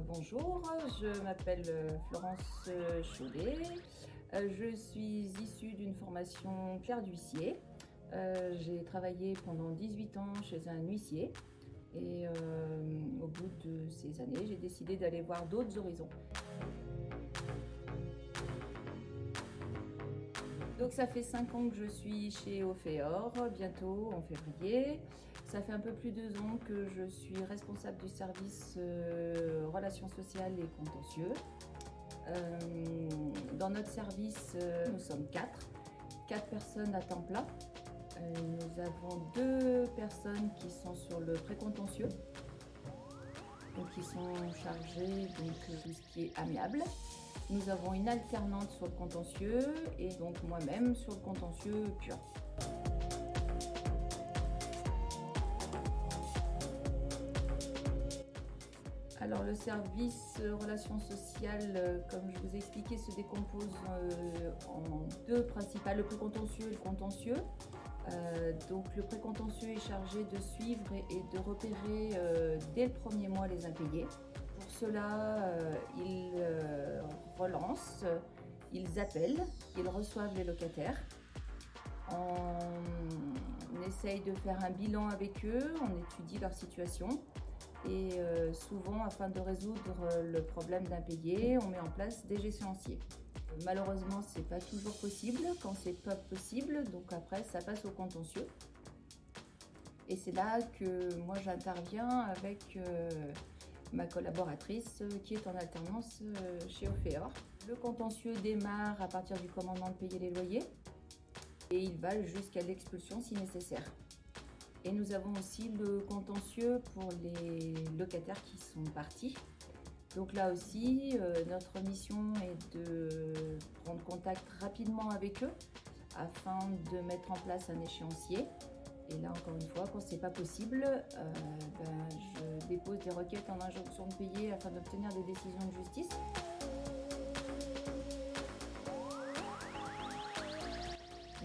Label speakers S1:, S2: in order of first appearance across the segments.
S1: Bonjour, je m'appelle Florence Chollet. Je suis issue d'une formation clerc d'huissier. J'ai travaillé pendant 18 ans chez un huissier et au bout de ces années, j'ai décidé d'aller voir d'autres horizons. Donc ça fait 5 ans que je suis chez Ophéor, bientôt en février. Ça fait un peu plus de 2 ans que je suis responsable du service relations sociales et contentieux. Dans notre service, nous sommes 4 personnes à temps plein. Nous avons 2 personnes qui sont sur le précontentieux, donc qui sont chargées de tout ce qui est amiable. Nous avons une alternante sur le contentieux et donc moi-même sur le contentieux pur. Alors le service relations sociales, comme je vous ai expliqué, se décompose en 2 principales, le précontentieux et le contentieux. Donc le précontentieux est chargé de suivre et de repérer dès le premier mois les impayés. Pour cela, ils relancent, ils appellent, ils reçoivent les locataires. On essaye de faire un bilan avec eux, on étudie leur situation et souvent, afin de résoudre le problème d'impayés, on met en place des échéanciers. Malheureusement, c'est pas toujours possible. Quand c'est pas possible, donc après, ça passe au contentieux. Et c'est là que moi j'interviens avec ma collaboratrice qui est en alternance chez Ophéor. Le contentieux démarre à partir du commandement de payer les loyers et il va jusqu'à l'expulsion si nécessaire. Et nous avons aussi le contentieux pour les locataires qui sont partis. Donc là aussi, notre mission est de prendre contact rapidement avec eux afin de mettre en place un échéancier. Et là, encore une fois, quand c'est pas possible, je dépose des requêtes en injonction de payer afin d'obtenir des décisions de justice.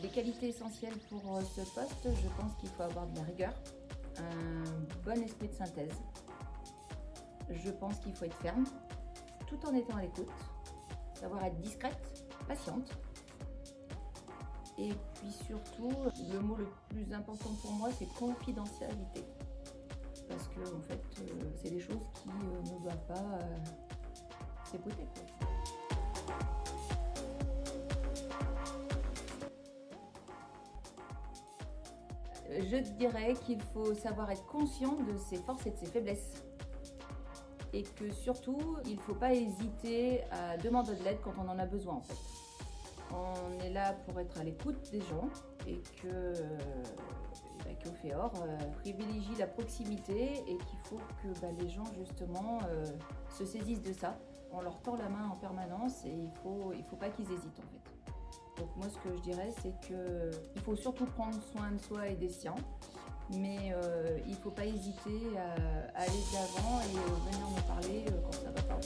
S1: Les qualités essentielles pour ce poste, je pense qu'il faut avoir de la rigueur, un bon esprit de synthèse. Je pense qu'il faut être ferme, tout en étant à l'écoute, savoir être discrète, patiente. Et puis surtout, le mot le plus important pour moi, c'est confidentialité. Parce que en fait, c'est des choses qui ne doivent pas s'écouter. Je dirais qu'il faut savoir être conscient de ses forces et de ses faiblesses. Et que surtout, il ne faut pas hésiter à demander de l'aide quand on en a besoin en fait. On est là pour être à l'écoute des gens et qu'Ophéor privilégie la proximité et qu'il faut que les gens justement se saisissent de ça. On leur tend la main en permanence et il faut pas qu'ils hésitent en fait. Donc moi ce que je dirais c'est qu'il faut surtout prendre soin de soi et des siens, mais il ne faut pas hésiter à aller de l'avant et venir nous parler quand ça va pas.